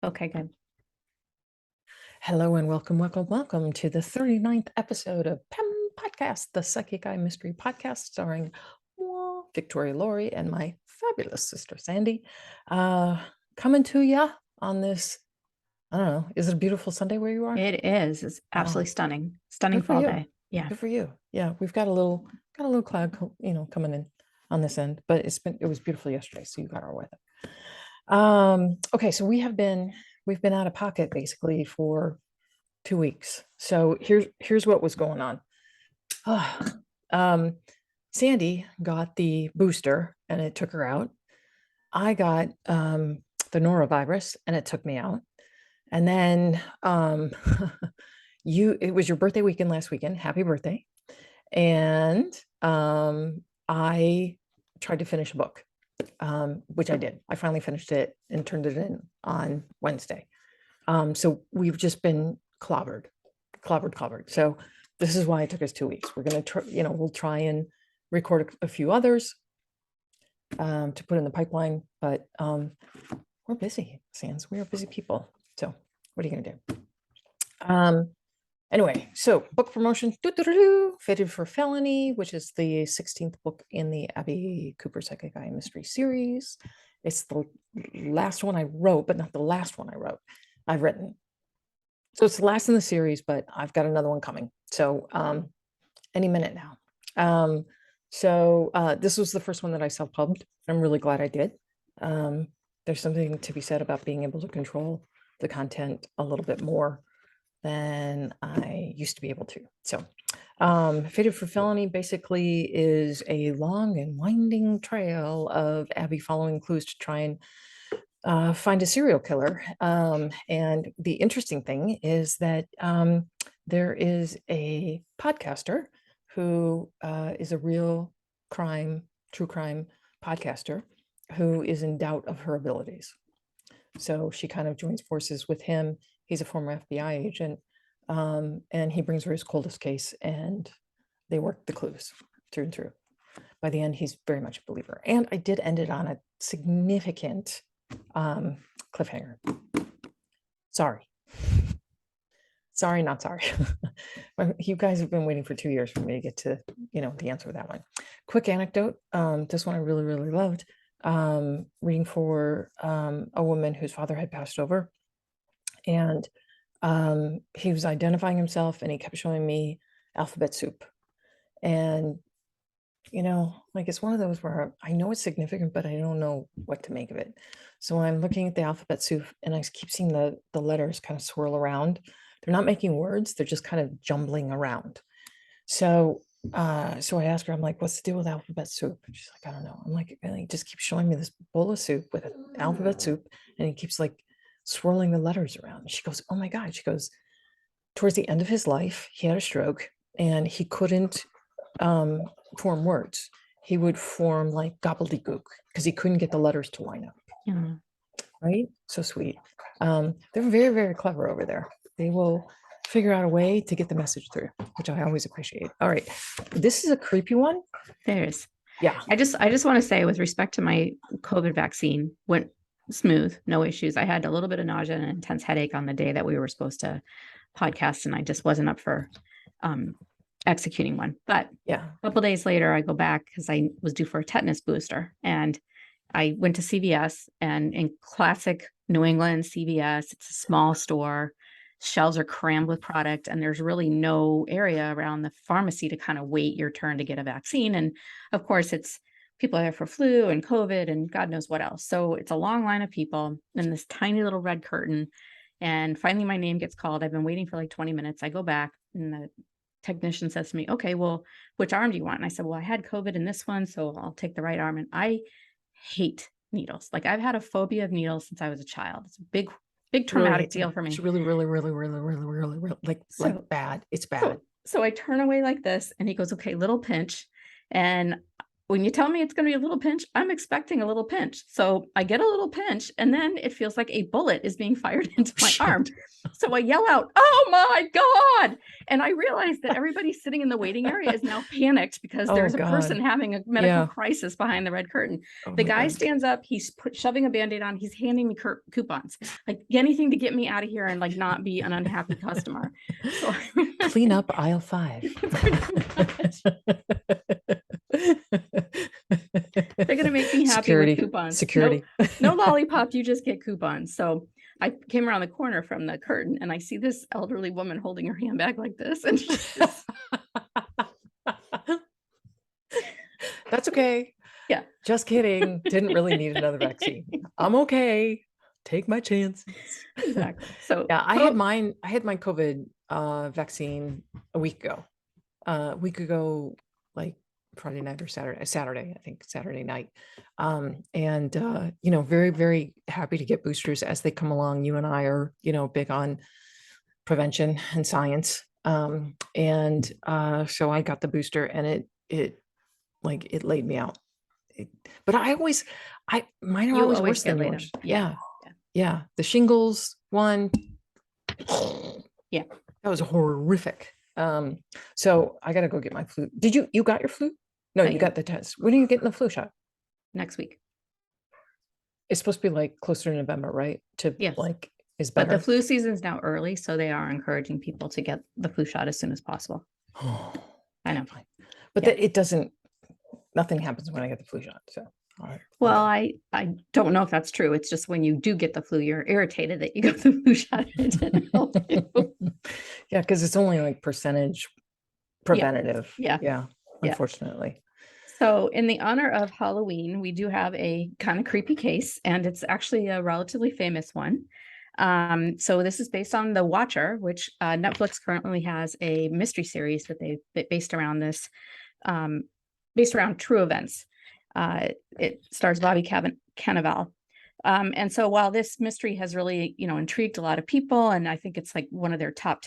Okay, good. Hello and welcome to the 39th episode of PEM Podcast, the Psychic Eye Mystery Podcast, starring Victoria Laurie and my fabulous sister Sandy. Coming to you on this, I don't know, is it a beautiful Sunday where you are? It is. It's Oh, absolutely stunning. Stunning good for fall you. day. Yeah. Good for you. Yeah, we've got a little cloud, coming in on this end, but it was beautiful yesterday, so you got our weather. Okay, so we've been out of pocket basically for 2 weeks. So here's what was going on. Ah, Sandy got the booster and it took her out. I got the norovirus and it took me out. And then it was your birthday weekend last weekend. Happy birthday. And I tried to finish a book, which I did. I finally finished it and turned it in on Wednesday. So we've just been clobbered. So this is why it took us 2 weeks. We're going to try, we'll try and record a few others to put in the pipeline, but we're busy, Sans. We are busy people. So what are you going to do? Anyway, so book promotion, Fitted for Felony, which is the 16th book in the Abby Cooper Psychic Eye Mystery series. It's the last one I wrote, but not the last one I've written. So it's the last in the series, but I've got another one coming. So any minute now. This was the first one that I self-pubbed. I'm really glad I did. There's something to be said about being able to control the content a little bit more than I used to be able to. So Fitted for Felony basically is a long and winding trail of Abby following clues to try and find a serial killer. And the interesting thing is that there is a podcaster who is a real true crime podcaster who is in doubt of her abilities. So she kind of joins forces with him. He's a former FBI agent, and he brings her his coldest case, and they work the clues through and through. By the end, he's very much a believer. And I did end it on a significant cliffhanger. Sorry. Sorry, not sorry. You guys have been waiting for 2 years for me to get to, the answer to that one. Quick anecdote. This one I really, really loved. Reading for a woman whose father had passed over. And he was identifying himself and he kept showing me alphabet soup. And it's one of those where I know it's significant, but I don't know what to make of it. So I'm looking at the alphabet soup and I keep seeing the letters kind of swirl around. They're not making words, they're just kind of jumbling around. So I asked her, I'm like, what's the deal with alphabet soup? And she's like, I don't know. I'm like, and he just keeps showing me this bowl of soup with an alphabet soup, and he keeps like swirling the letters around. And she goes, oh my God. She goes, towards the end of his life, he had a stroke and he couldn't form words. He would form like gobbledygook because he couldn't get the letters to line up. Yeah. Right? So sweet. They're very, very clever over there. They will figure out a way to get the message through, which I always appreciate. All right. This is a creepy one. There's. Yeah. I just want to say, with respect to my COVID vaccine, went smooth, no issues. I had a little bit of nausea and an intense headache on the day that we were supposed to podcast, and I just wasn't up for executing one. But Yeah. a couple days later, I go back because I was due for a tetanus booster, and I went to CVS, and in classic New England CVS, it's a small store. Shelves are crammed with product, and there's really no area around the pharmacy to kind of wait your turn to get a vaccine. And of course, it's people are there for flu and COVID and God knows what else. So it's a long line of people in this tiny little red curtain. And finally, my name gets called. I've been waiting for like 20 minutes. I go back, and the technician says to me, okay, well, which arm do you want? And I said, well, I had COVID in this one, so I'll take the right arm. And I hate needles. Like, I've had a phobia of needles since I was a child. It's a big traumatic deal for me. It's really, really, really, really, really, really, really like bad. It's bad. So I turn away like this, and he goes, okay, little pinch. And when you tell me it's going to be a little pinch, I'm expecting a little pinch. So I get a little pinch, and then it feels like a bullet is being fired into my arm. So I yell out, "Oh my God!" And I realize that everybody sitting in the waiting area is now panicked because Oh, there's a God. person having a medical Yeah. crisis behind the red curtain. Oh, The my guy God. stands up, he's shoving a Band-Aid on, he's handing me coupons, like anything to get me out of here and like not be an unhappy customer. So Clean up aisle 5. they're going to make me happy Security. with coupons. Security. No lollipop, you just get coupons. So I came around the corner from the curtain and I see this elderly woman holding her handbag like this. And she's just, That's okay. yeah, Just kidding. Didn't really need another vaccine. I'm okay. Take my chances. exactly. So Yeah, I had my COVID vaccine a week ago, like Friday night or Saturday, I think Saturday night. And very, very happy to get boosters as they come along. You and I are, big on prevention and science. And so I got the booster, and it laid me out. But mine are you always always worse than get laid yours. on. Yeah. The shingles one, Yeah. that was horrific. So I gotta go get my flu. Did you got your flu? No, Not you yet. got the test. When are you getting the flu shot? Next week. It's supposed to be like closer to November, right? Yes. Is But better. the flu season is now early, so they are encouraging people to get the flu shot as soon as possible. I know. Fine. But nothing happens when I get the flu shot. So well, I don't know if that's true. It's just when you do get the flu, you're irritated that you got the flu shot. It didn't help you. Yeah, because it's only like percentage preventative. Yeah. Unfortunately. So in the honor of Halloween, we do have a kind of creepy case, and it's actually a relatively famous one. So this is based on The Watcher, which Netflix currently has a mystery series that they based around this, based around true events. It stars Bobby Cannavale. And so while this mystery has really, intrigued a lot of people, and I think it's like one of their top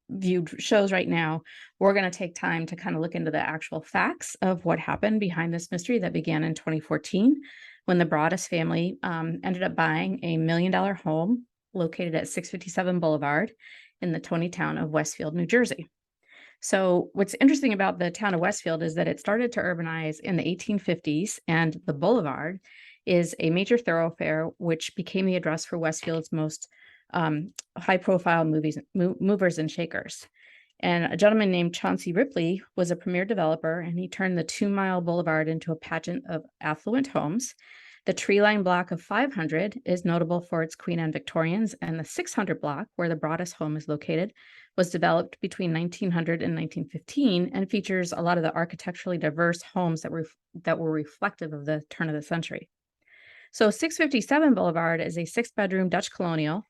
viewed shows right now, we're going to take time to kind of look into the actual facts of what happened behind this mystery that began in 2014 when the Broaddus family ended up buying a $1 million home located at 657 Boulevard in the Tony town of Westfield, New Jersey. So what's interesting about the town of Westfield is that it started to urbanize in the 1850s, and the Boulevard is a major thoroughfare which became the address for Westfield's most high-profile movers and shakers. And a gentleman named Chauncey Ripley was a premier developer, and he turned the 2-mile boulevard into a pageant of affluent homes. The tree-lined block of 500 is notable for its Queen Anne Victorians, and the 600 block, where the Broaddus home is located, was developed between 1900 and 1915 and features a lot of the architecturally diverse homes that were reflective of the turn of the century. So 657 Boulevard is a 6-bedroom Dutch colonial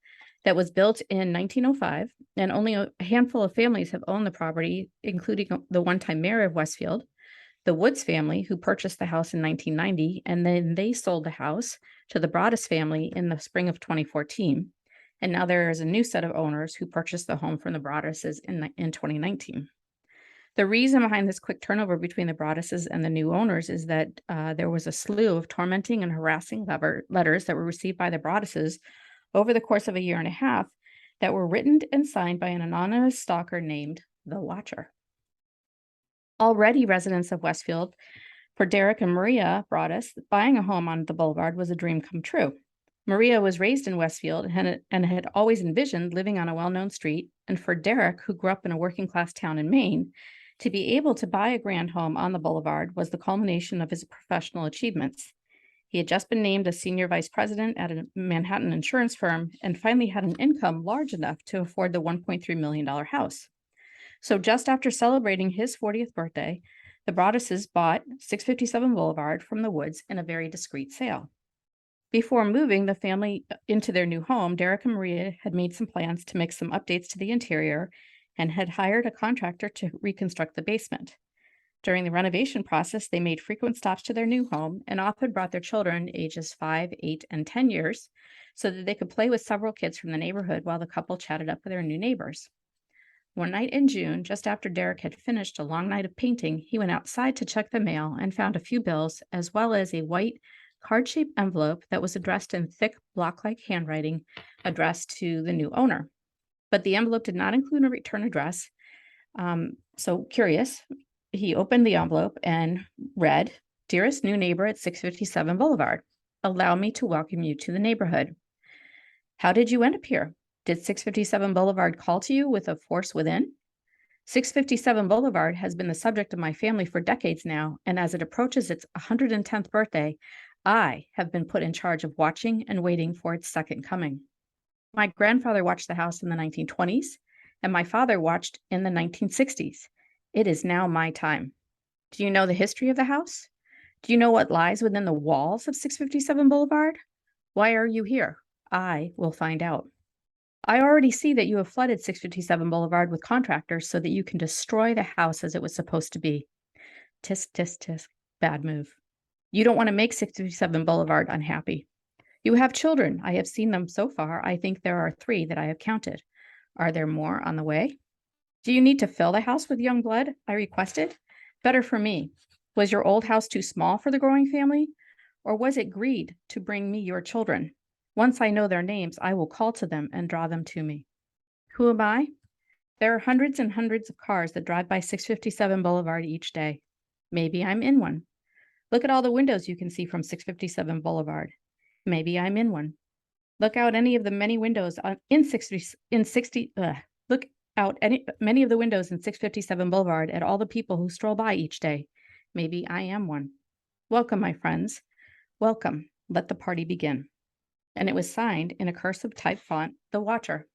that was built in 1905, and only a handful of families have owned the property, including the one-time mayor of Westfield, the Woods family, who purchased the house in 1990, and then they sold the house to the Broaddus family in the spring of 2014. And now there is a new set of owners who purchased the home from the Broadduses in 2019. The reason behind this quick turnover between the Broadduses and the new owners is that there was a slew of tormenting and harassing letters that were received by the Broadduses over the course of a year and a half that were written and signed by an anonymous stalker named The Watcher. Already residents of Westfield, for Derek and Maria Broaddus, buying a home on the Boulevard was a dream come true. Maria was raised in Westfield and had always envisioned living on a well-known street, and for Derek, who grew up in a working-class town in Maine, to be able to buy a grand home on the Boulevard was the culmination of his professional achievements. He had just been named a senior vice president at a Manhattan insurance firm and finally had an income large enough to afford the $1.3 million house. So just after celebrating his 40th birthday, the Broadduses bought 657 Boulevard from the Woods in a very discreet sale. Before moving the family into their new home, Derek and Maria had made some plans to make some updates to the interior and had hired a contractor to reconstruct the basement. During the renovation process, they made frequent stops to their new home and often brought their children ages 5, 8, and 10 years so that they could play with several kids from the neighborhood while the couple chatted up with their new neighbors. One night in June, just after Derek had finished a long night of painting, he went outside to check the mail and found a few bills, as well as a white card-shaped envelope that was addressed in thick block-like handwriting, addressed to the new owner. But the envelope did not include a return address. So curious, he opened the envelope and read, "Dearest new neighbor at 657 Boulevard, allow me to welcome you to the neighborhood. How did you end up here? Did 657 Boulevard call to you with a force within? 657 Boulevard has been the subject of my family for decades now, and as it approaches its 110th birthday, I have been put in charge of watching and waiting for its second coming. My grandfather watched the house in the 1920s, and my father watched in the 1960s. It is now my time. Do you know the history of the house? Do you know what lies within the walls of 657 Boulevard? Why are you here? I will find out. I already see that you have flooded 657 Boulevard with contractors so that you can destroy the house as it was supposed to be. Tisk, tisk, tisk. Bad move. You don't want to make 657 Boulevard unhappy. You have children. I have seen them so far. I think there are 3 that I have counted. Are there more on the way? Do you need to fill the house with young blood? I requested. Better for me. Was your old house too small for the growing family? Or was it greed to bring me your children? Once I know their names, I will call to them and draw them to me. Who am I? There are hundreds and hundreds of cars that drive by 657 Boulevard each day. Maybe I'm in one. Look at all the windows you can see from 657 Boulevard. Maybe I'm in one. Look out any of the many windows look out many of the windows in 657 Boulevard at all the people who stroll by each day. Maybe I am one. Welcome, my friends. Welcome. Let the party begin." And it was signed in a cursive type font, The Watcher.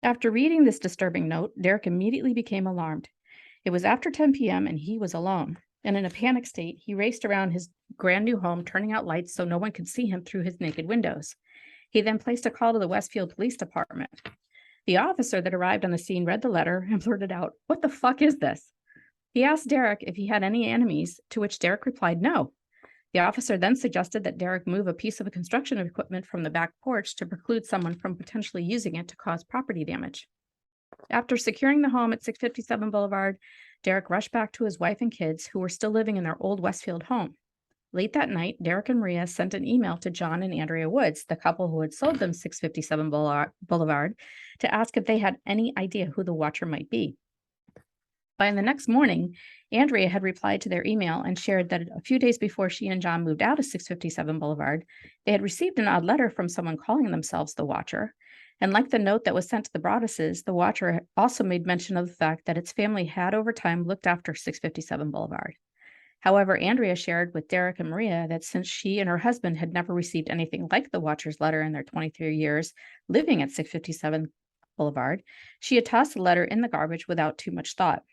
After reading this disturbing note, Derek immediately became alarmed. It was after 10 p.m. and he was alone. And in a panic state, he raced around his brand new home, turning out lights so no one could see him through his naked windows. He then placed a call to the Westfield Police Department. The officer that arrived on the scene read the letter and blurted out, "What the fuck is this?" He asked Derek if he had any enemies, to which Derek replied no. The officer then suggested that Derek move a piece of construction equipment from the back porch to preclude someone from potentially using it to cause property damage. After securing the home at 657 Boulevard, Derek rushed back to his wife and kids, who were still living in their old Westfield home. Late that night, Derek and Maria sent an email to John and Andrea Woods, the couple who had sold them 657 Boulevard, to ask if they had any idea who the watcher might be. By the next morning, Andrea had replied to their email and shared that a few days before she and John moved out of 657 Boulevard, they had received an odd letter from someone calling themselves the Watcher. And like the note that was sent to the Broadduses, the Watcher also made mention of the fact that its family had over time looked after 657 Boulevard. However, Andrea shared with Derek and Maria that since she and her husband had never received anything like the Watcher's letter in their 23 years living at 657 Boulevard, she had tossed the letter in the garbage without too much thought.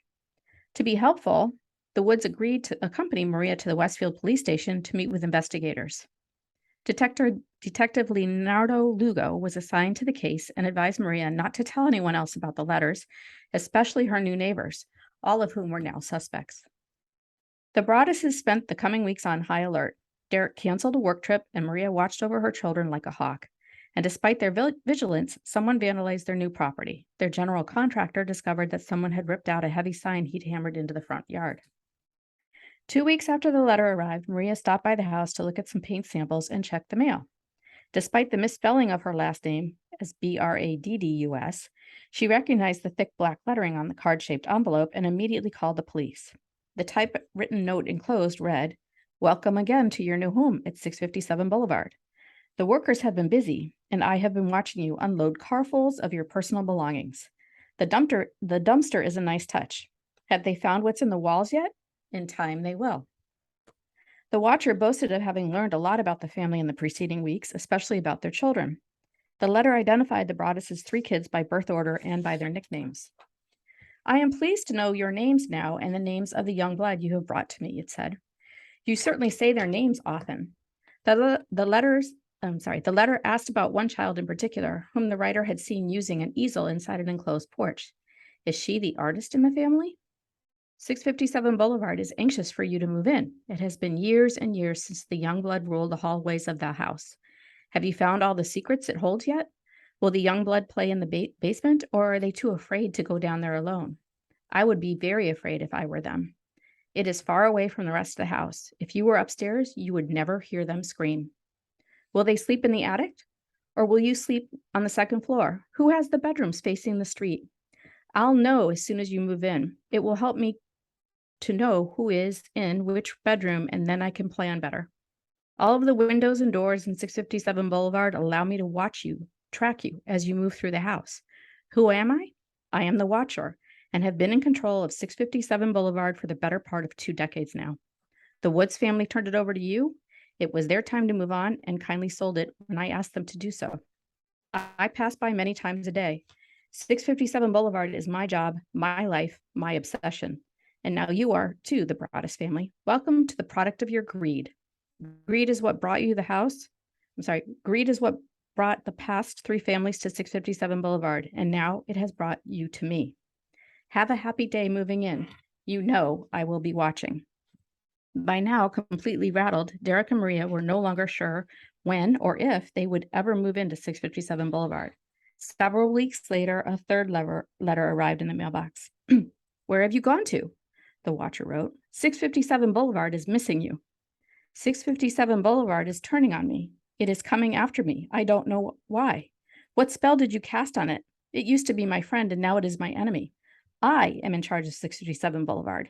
To be helpful, the Woods agreed to accompany Maria to the Westfield police station to meet with investigators. Detective Leonardo Lugo was assigned to the case and advised Maria not to tell anyone else about the letters, especially her new neighbors, all of whom were now suspects. The Broadduses spent the coming weeks on high alert. Derek canceled a work trip, and Maria watched over her children like a hawk. And despite their vigilance, someone vandalized their new property. Their general contractor discovered that someone had ripped out a heavy sign he'd hammered into the front yard. 2 weeks after the letter arrived, Maria stopped by the house to look at some paint samples and check the mail. Despite the misspelling of her last name as Braddus, she recognized the thick black lettering on the card-shaped envelope and immediately called the police. The typewritten note enclosed read, "Welcome again to your new home at 657 Boulevard. The workers have been busy, and I have been watching you unload carfuls of your personal belongings. The dumpster is a nice touch. Have they found what's in the walls yet? In time they will." The Watcher boasted of having learned a lot about the family in the preceding weeks, especially about their children. The letter identified the Broadduses' 3 kids by birth order and by their nicknames. "I am pleased to know your names now and the names of the young blood you have brought to me," it said. "You certainly say their names often. The letter asked about one child in particular, whom the writer had seen using an easel inside an enclosed porch. Is she the artist in the family? 657 Boulevard is anxious for you to move in. It has been years and years since the young blood ruled the hallways of the house. Have you found all the secrets it holds yet? Will the young blood play in the basement, or are they too afraid to go down there alone? I would be very afraid if I were them. It is far away from the rest of the house. If you were upstairs, you would never hear them scream. Will they sleep in the attic, or will you sleep on the second floor? Who has the bedrooms facing the street? I'll know as soon as you move in. It will help me to know who is in which bedroom, and then I can plan better. All of the windows and doors in 657 Boulevard allow me to watch you, track you as you move through the house. Who am I? I am the watcher and have been in control of 657 Boulevard for the better part of 2 decades now. The Woods family turned it over to you. It was their time to move on and kindly sold it when I asked them to do so. I pass by many times a day. 657 Boulevard is my job, my life, my obsession. And now you are, too, the Broaddus family. Welcome to the product of your greed. Greed is what brought you the house. Greed is what brought the past 3 families to 657 Boulevard, and now it has brought you to me. Have a happy day moving in. You know I will be watching. By now, completely rattled, Derek and Maria were no longer sure when or if they would ever move into 657 Boulevard. Several weeks later, a third letter arrived in the mailbox. Where have you gone to? The watcher wrote. 657 Boulevard is missing you. 657 Boulevard is turning on me. It is coming after me. I don't know why. What spell did you cast on it? It used to be my friend, and now it is my enemy. I am in charge of 657 Boulevard.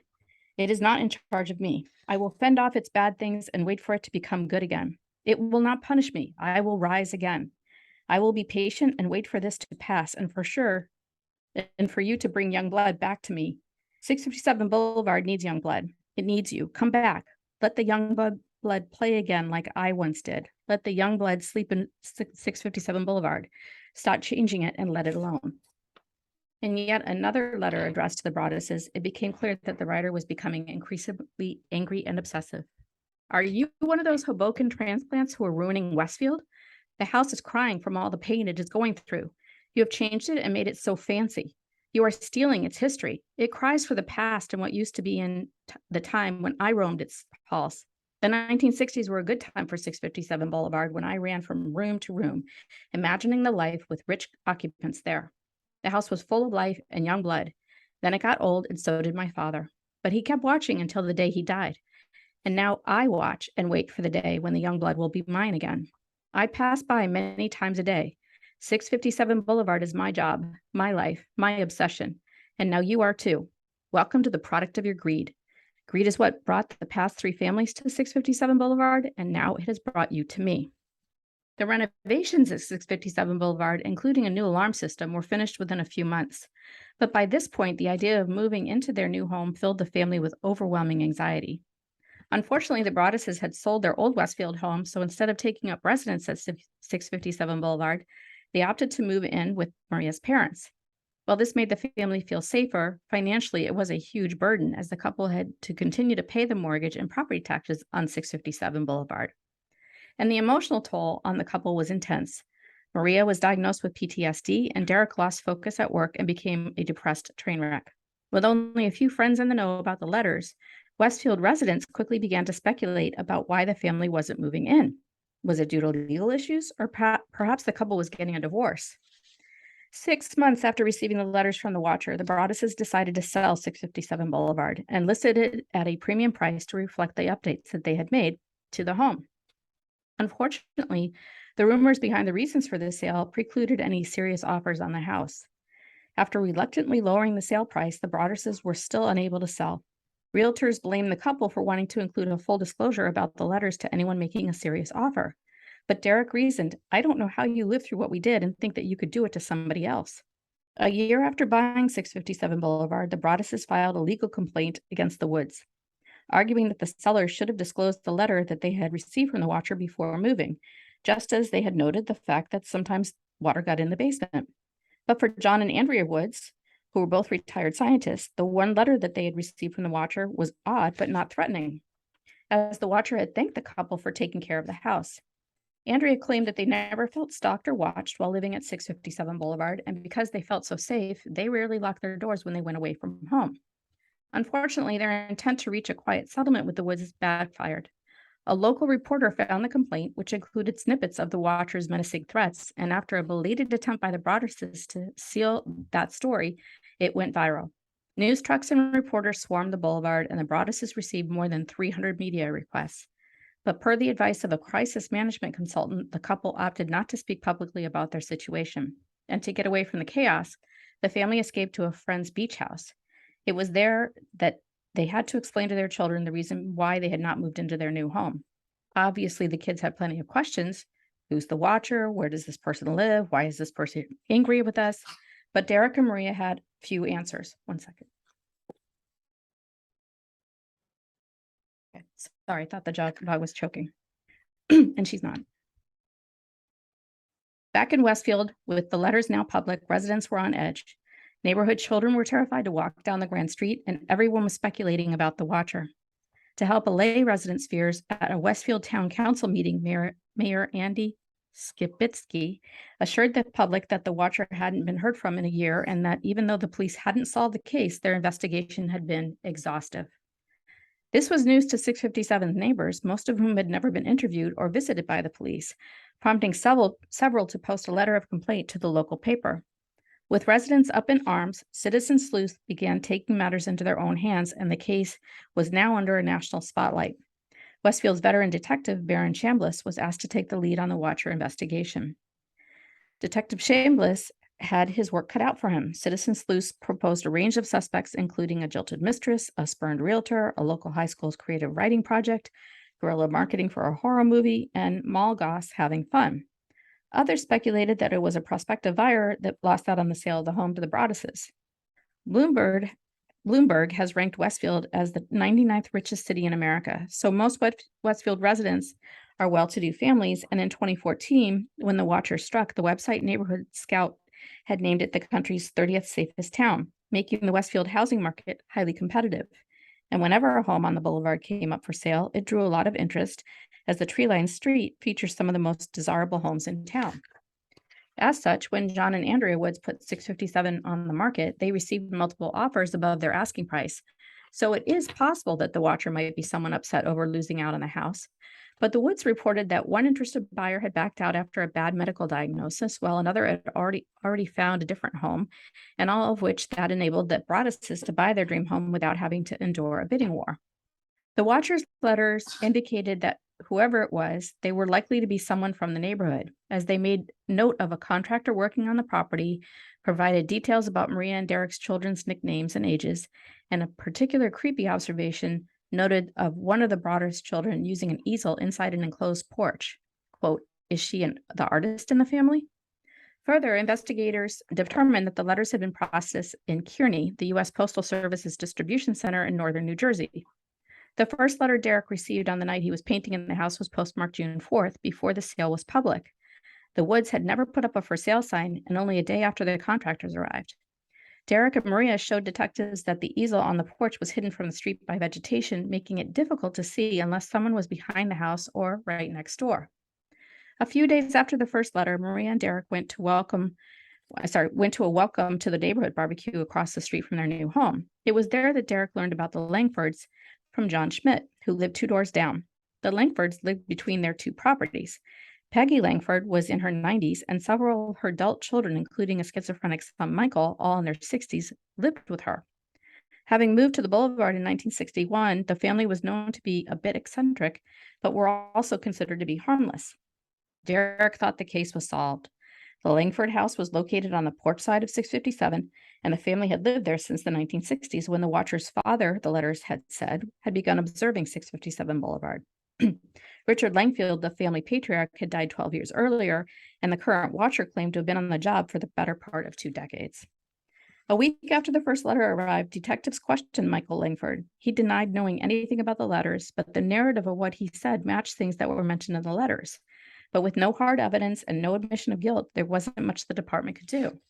It is not in charge of me. I will fend off its bad things and wait for it to become good again. It will not punish me. I will rise again. I will be patient and wait for this to pass, and for you to bring young blood back to me. 657 Boulevard needs young blood. It needs you. Come back. Let the young blood play again like I once did. Let the young blood sleep in 657 Boulevard. Stop changing it and let it alone. In yet another letter addressed to the Broadduses, it became clear that the writer was becoming increasingly angry and obsessive. Are you one of those Hoboken transplants who are ruining Westfield? The house is crying from all the pain it is going through. You have changed it and made it so fancy. You are stealing its history. It cries for the past and what used to be in the time when I roamed its halls. The 1960s were a good time for 657 Boulevard when I ran from room to room, imagining the life with rich occupants there. The house was full of life and young blood. Then it got old, and so did my father. But he kept watching until the day he died. And now I watch and wait for the day when the young blood will be mine again. I pass by many times a day. 657 Boulevard is my job, my life, my obsession. And now you are too. Welcome to the product of your greed. Greed is what brought the past 3 families to 657 Boulevard, and now it has brought you to me. The renovations at 657 Boulevard, including a new alarm system, were finished within a few months. But by this point, the idea of moving into their new home filled the family with overwhelming anxiety. Unfortunately, the Broadduses had sold their old Westfield home, so instead of taking up residence at 657 Boulevard, they opted to move in with Maria's parents. While this made the family feel safer, financially it was a huge burden as the couple had to continue to pay the mortgage and property taxes on 657 Boulevard. And the emotional toll on the couple was intense. Maria was diagnosed with PTSD, and Derek lost focus at work and became a depressed train wreck. With only a few friends in the know about the letters, Westfield residents quickly began to speculate about why the family wasn't moving in. Was it due to legal issues, or perhaps the couple was getting a divorce? 6 months after receiving the letters from the watcher, the Broadduses decided to sell 657 Boulevard and listed it at a premium price to reflect the updates that they had made to the home. Unfortunately, the rumors behind the reasons for the sale precluded any serious offers on the house. After reluctantly lowering the sale price, the Broadduses were still unable to sell. Realtors blamed the couple for wanting to include a full disclosure about the letters to anyone making a serious offer. But Derek reasoned, I don't know how you lived through what we did and think that you could do it to somebody else. A year after buying 657 Boulevard, the Broadduses filed a legal complaint against the Woods, arguing that the sellers should have disclosed the letter that they had received from the watcher before moving, just as they had noted the fact that sometimes water got in the basement. But for John and Andrea Woods, who were both retired scientists, the one letter that they had received from the watcher was odd but not threatening, as the watcher had thanked the couple for taking care of the house. Andrea claimed that they never felt stalked or watched while living at 657 Boulevard, and because they felt so safe, they rarely locked their doors when they went away from home. Unfortunately, their intent to reach a quiet settlement with the Woods backfired. A local reporter found the complaint, which included snippets of the watcher's menacing threats, and after a belated attempt by the Broadduses to seal that story, it went viral. News trucks and reporters swarmed the boulevard, and the Broadduses received more than 300 media requests. But per the advice of a crisis management consultant, the couple opted not to speak publicly about their situation. And to get away from the chaos, the family escaped to a friend's beach house. It was there that they had to explain to their children the reason why they had not moved into their new home. Obviously, the kids had plenty of questions. Who's the watcher? Where does this person live? Why is this person angry with us? But Derek and Maria had few answers. One second. Okay. Sorry, I thought the dog was choking. And she's not. Back in Westfield, with the letters now public, residents were on edge. Neighborhood children were terrified to walk down the Grand Street, and everyone was speculating about the watcher. To help allay residents' fears, at a Westfield Town Council meeting, Mayor Andy Skibitsky assured the public that the watcher hadn't been heard from in a year, and that even though the police hadn't solved the case, their investigation had been exhaustive. This was news to 657's neighbors, most of whom had never been interviewed or visited by the police, prompting several to post a letter of complaint to the local paper. With residents up in arms, citizen sleuths began taking matters into their own hands, and the case was now under a national spotlight. Westfield's veteran detective, Baron Chambliss, was asked to take the lead on the watcher investigation. Detective Chambliss had his work cut out for him. Citizen sleuths proposed a range of suspects, including a jilted mistress, a spurned realtor, a local high school's creative writing project, guerrilla marketing for a horror movie, and mall goss having fun. Others speculated that it was a prospective buyer that lost out on the sale of the home to the Broadduses. Bloomberg has ranked Westfield as the 99th richest city in America, so most Westfield residents are well-to-do families, and in 2014, when the watcher struck, the website Neighborhood Scout had named it the country's 30th safest town, making the Westfield housing market highly competitive. And whenever a home on the boulevard came up for sale, it drew a lot of interest, as the tree-lined street features some of the most desirable homes in town. As such, when John and Andrea Woods put 657 on the market, they received multiple offers above their asking price. So it is possible that the watcher might be someone upset over losing out on the house. But the Woods reported that one interested buyer had backed out after a bad medical diagnosis, while another had already found a different home, and all of which that enabled the Broadduses to buy their dream home without having to endure a bidding war. The watcher's letters indicated that whoever it was, they were likely to be someone from the neighborhood, as they made note of a contractor working on the property, provided details about Maria and Derek's children's nicknames and ages, and a particular creepy observation noted of one of the Broadus children using an easel inside an enclosed porch. Quote, "Is she the artist in the family?" Further, investigators determined that the letters had been processed in Kearney, the U.S. Postal Service's distribution center in northern New Jersey. The first letter Derek received on the night he was painting in the house was postmarked June 4th, before the sale was public. The Woods had never put up a for sale sign, and only a day after the contractors arrived. Derek and Maria showed detectives that the easel on the porch was hidden from the street by vegetation, making it difficult to see unless someone was behind the house or right next door. A few days after the first letter, Maria and Derek went to a welcome to the neighborhood barbecue across the street from their new home. It was there that Derek learned about the Langfords from John Schmidt, who lived 2 doors down. The Langfords lived between their two properties. Peggy Langford was in her 90s, and several of her adult children, including a schizophrenic son Michael, all in their 60s, lived with her. Having moved to the Boulevard in 1961, the family was known to be a bit eccentric, but were also considered to be harmless. Derek thought the case was solved. The Langford house was located on the porch side of 657, and the family had lived there since the 1960s, when the watcher's father, the letters had said, had begun observing 657 Boulevard. Richard Langfield, the family patriarch, had died 12 years earlier, and the current watcher claimed to have been on the job for the better part of 2 decades. A week after the first letter arrived, detectives questioned Michael Langford. He denied knowing anything about the letters, but the narrative of what he said matched things that were mentioned in the letters. But with no hard evidence and no admission of guilt, there wasn't much the department could do.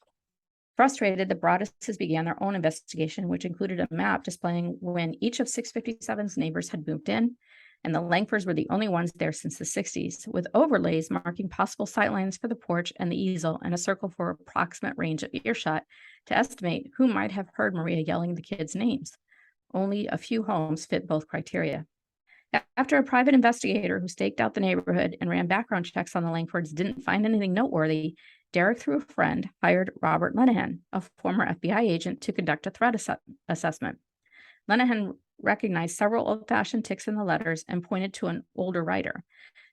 Frustrated, the Broadduses began their own investigation, which included a map displaying when each of 657's neighbors had moved in, and the Langfords were the only ones there since the 60s, with overlays marking possible sightlines for the porch and the easel, and a circle for approximate range of earshot to estimate who might have heard Maria yelling the kids' names. Only a few homes fit both criteria. After a private investigator who staked out the neighborhood and ran background checks on the Langfords didn't find anything noteworthy, Derek, through a friend, hired Robert Lenehan, a former FBI agent, to conduct a threat assessment. Lenehan recognized several old-fashioned ticks in the letters and pointed to an older writer.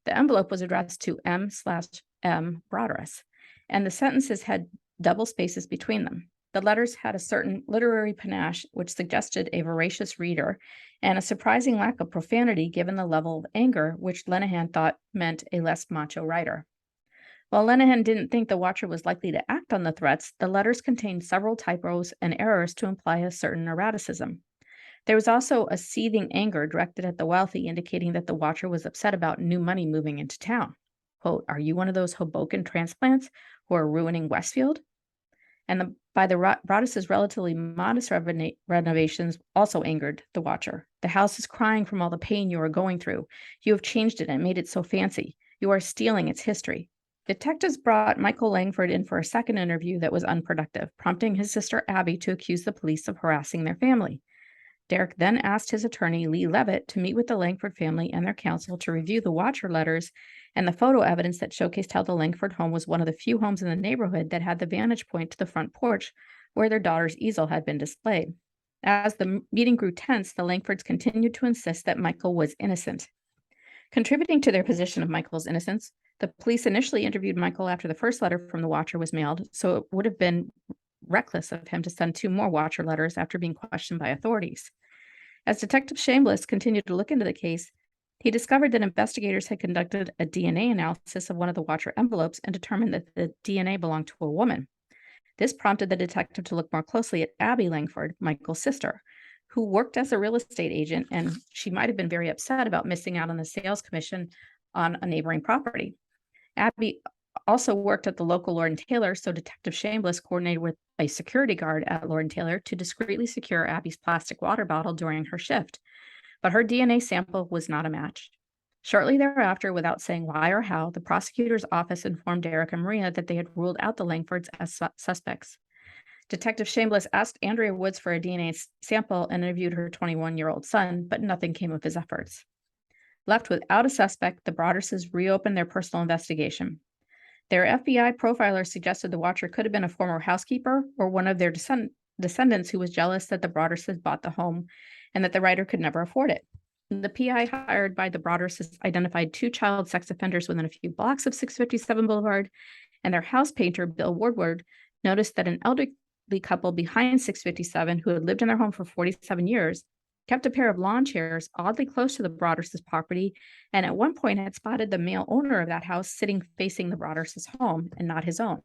The envelope was addressed to M/M Broderus, and the sentences had double spaces between them. The letters had a certain literary panache, which suggested a voracious reader, and a surprising lack of profanity given the level of anger, which Lenehan thought meant a less macho writer. While Lenehan didn't think the watcher was likely to act on the threats, the letters contained several typos and errors to imply a certain erraticism. There was also a seething anger directed at the wealthy, indicating that the watcher was upset about new money moving into town. Quote, "Are you one of those Hoboken transplants who are ruining Westfield?" And by the Broadus's relatively modest renovations also angered the watcher. "The house is crying from all the pain you are going through. You have changed it and made it so fancy. You are stealing its history." Detectives brought Michael Langford in for a second interview that was unproductive, prompting his sister Abby to accuse the police of harassing their family. Derek then asked his attorney, Lee Levitt, to meet with the Langford family and their counsel to review the watcher letters and the photo evidence that showcased how the Langford home was one of the few homes in the neighborhood that had the vantage point to the front porch where their daughter's easel had been displayed. As the meeting grew tense, the Langfords continued to insist that Michael was innocent. Contributing to their position of Michael's innocence, the police initially interviewed Michael after the first letter from the watcher was mailed, so it would have been reckless of him to send 2 more watcher letters after being questioned by authorities. As Detective Shameless continued to look into the case, he discovered that investigators had conducted a DNA analysis of one of the watcher envelopes and determined that the DNA belonged to a woman. This prompted the detective to look more closely at Abby Langford, Michael's sister, who worked as a real estate agent, and she might have been very upset about missing out on the sales commission on a neighboring property. Abby also worked at the local Lord & Taylor, so Detective Shameless coordinated with a security guard at Lord & Taylor to discreetly secure Abby's plastic water bottle during her shift. But her DNA sample was not a match. Shortly thereafter, without saying why or how, the prosecutor's office informed Derek and Maria that they had ruled out the Langfords as suspects. Detective Shameless asked Andrea Woods for a DNA sample and interviewed her 21-year-old son, but nothing came of his efforts. Left without a suspect, the Broderses reopened their personal investigation. Their FBI profiler suggested the watcher could have been a former housekeeper or one of their descendants who was jealous that the Broderses bought the home and that the writer could never afford it. The PI hired by the Broderses identified 2 child sex offenders within a few blocks of 657 Boulevard, and their house painter, Bill Woodward, noticed that an elderly couple behind 657 who had lived in their home for 47 years kept a pair of lawn chairs oddly close to the Broderses' property, and at one point had spotted the male owner of that house sitting facing the Broderses' home and not his own.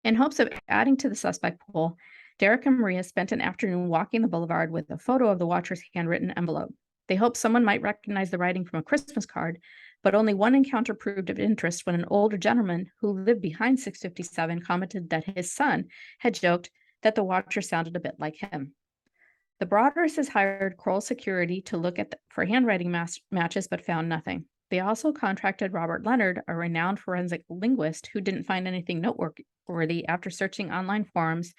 In hopes of adding to the suspect pool, Derek and Maria spent an afternoon walking the boulevard with a photo of the watcher's handwritten envelope. They hoped someone might recognize the writing from a Christmas card, but only one encounter proved of interest when an older gentleman who lived behind 657 commented that his son had joked that the watcher sounded a bit like him. The Broderses hired Kroll Security to look at for handwriting matches, but found nothing. They also contracted Robert Leonard, a renowned forensic linguist, who didn't find anything noteworthy after searching online forums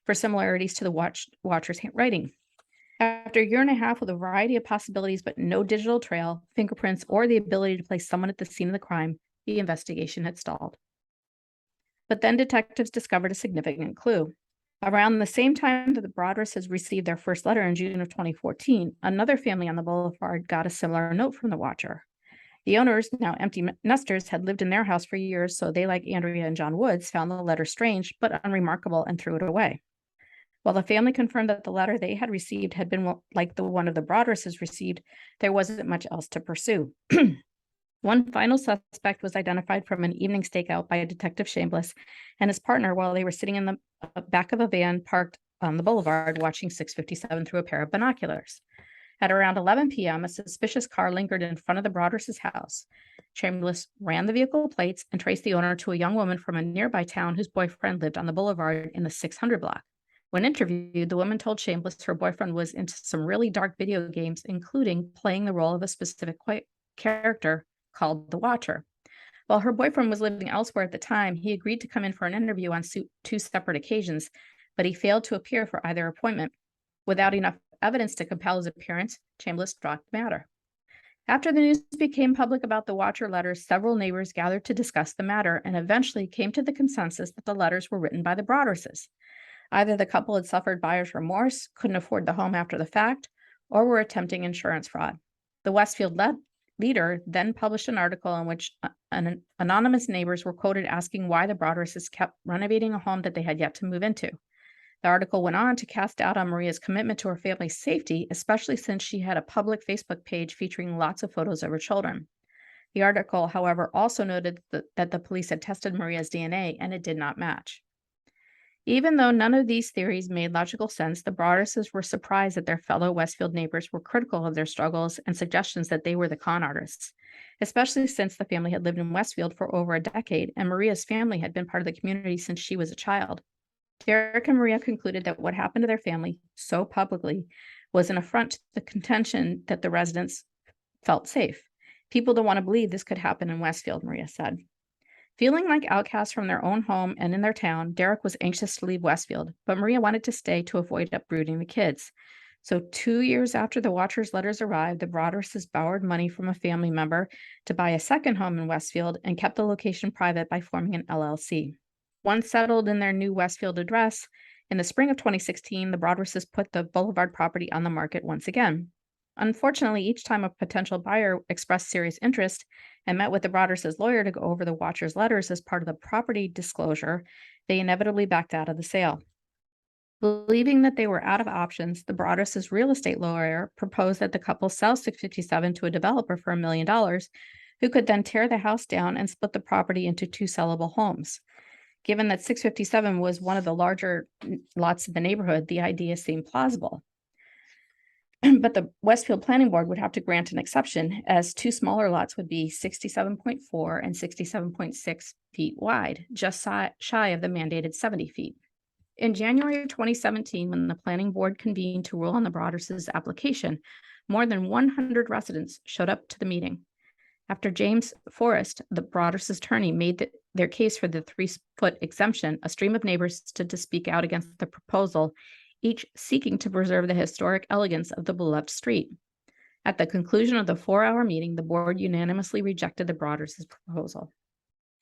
for similarities to the watcher's handwriting. After a year and a half with a variety of possibilities, but no digital trail, fingerprints, or the ability to place someone at the scene of the crime, the investigation had stalled. But then detectives discovered a significant clue. Around the same time that the Broderses received their first letter in June of 2014, another family on the Boulevard got a similar note from the watcher. The owners, now empty nesters, had lived in their house for years, so they, like Andrea and John Woods, found the letter strange but unremarkable and threw it away. While the family confirmed that the letter they had received had been like the one of the Broderses received, there wasn't much else to pursue. One final suspect was identified from an evening stakeout by Detective Shameless and his partner while they were sitting in the back of a van parked on the boulevard watching 657 through a pair of binoculars. At around 11 p.m., a suspicious car lingered in front of the Broderses' house. Shameless ran the vehicle plates and traced the owner to a young woman from a nearby town whose boyfriend lived on the boulevard in the 600 block. When interviewed, the woman told Shameless her boyfriend was into some really dark video games, including playing the role of a specific character called the Watcher. While her boyfriend was living elsewhere at the time, he agreed to come in for an interview on 2 separate occasions, but he failed to appear for either appointment. Without enough evidence to compel his appearance, Shameless dropped the matter. After the news became public about the Watcher letters, several neighbors gathered to discuss the matter and eventually came to the consensus that the letters were written by the Broderses. Either the couple had suffered buyer's remorse, couldn't afford the home after the fact, or were attempting insurance fraud. The Westfield leader then published an article in which anonymous neighbors were quoted asking why the Broderses kept renovating a home that they had yet to move into. The article went on to cast doubt on Maria's commitment to her family's safety, especially since she had a public Facebook page featuring lots of photos of her children. The article, however, also noted that the police had tested Maria's DNA and it did not match. Even though none of these theories made logical sense, the Broderses were surprised that their fellow Westfield neighbors were critical of their struggles and suggestions that they were the con artists, especially since the family had lived in Westfield for over a decade and Maria's family had been part of the community since she was a child. Derek and Maria concluded that what happened to their family so publicly was an affront to the contention that the residents felt safe. People don't want to believe this could happen in Westfield, Maria said. Feeling like outcasts from their own home and in their town, Derek was anxious to leave Westfield, but Maria wanted to stay to avoid uprooting the kids. So 2 years after the Watchers' letters arrived, the Broderses borrowed money from a family member to buy a second home in Westfield and kept the location private by forming an LLC. Once settled in their new Westfield address, in the spring of 2016, the Broderses put the Boulevard property on the market once again. Unfortunately, each time a potential buyer expressed serious interest and met with the Broderses' lawyer to go over the Watchers' letters as part of the property disclosure, they inevitably backed out of the sale. Believing that they were out of options, the Broderses' real estate lawyer proposed that the couple sell 657 to a developer for $1 million, who could then tear the house down and split the property into 2 sellable homes. Given that 657 was one of the larger lots in the neighborhood, the idea seemed plausible. But the Westfield Planning Board would have to grant an exception, as 2 smaller lots would be 67.4 and 67.6 feet wide, just shy of the mandated 70 feet. In January of 2017, when the Planning Board convened to rule on the Broderses' application, more than 100 residents showed up to the meeting. After James Forrest, the Broderses' attorney, made their case for the 3-foot exemption, a stream of neighbors stood to speak out against the proposal, each seeking to preserve the historic elegance of the beloved street. At the conclusion of the 4-hour meeting, the board unanimously rejected the Broderses' proposal.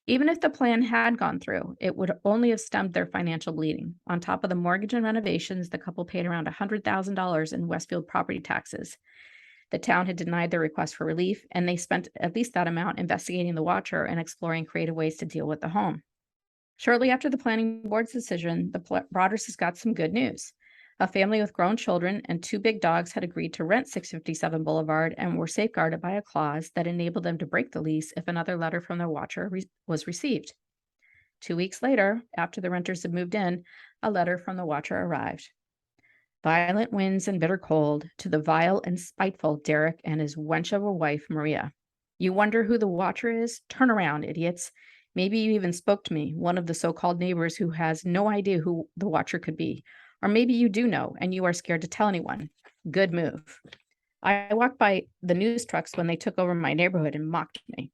Even if the plan had gone through, it would only have stemmed their financial bleeding. On top of the mortgage and renovations, the couple paid around $100,000 in Westfield property taxes. The town had denied their request for relief, and they spent at least that amount investigating the Watcher and exploring creative ways to deal with the home. Shortly after the planning board's decision, the Broderses got some good news. A family with grown children and 2 big dogs had agreed to rent 657 Boulevard and were safeguarded by a clause that enabled them to break the lease if another letter from the Watcher was received. 2 weeks later, after the renters had moved in, a letter from the Watcher arrived. Violent winds and bitter cold, to the vile and spiteful Derek and his wench of a wife, Maria. You wonder who the Watcher is? Turn around, idiots. Maybe you even spoke to me, one of the so-called neighbors who has no idea who the Watcher could be. Or maybe you do know and you are scared to tell anyone. Good move. I walked by the news trucks when they took over my neighborhood and mocked me.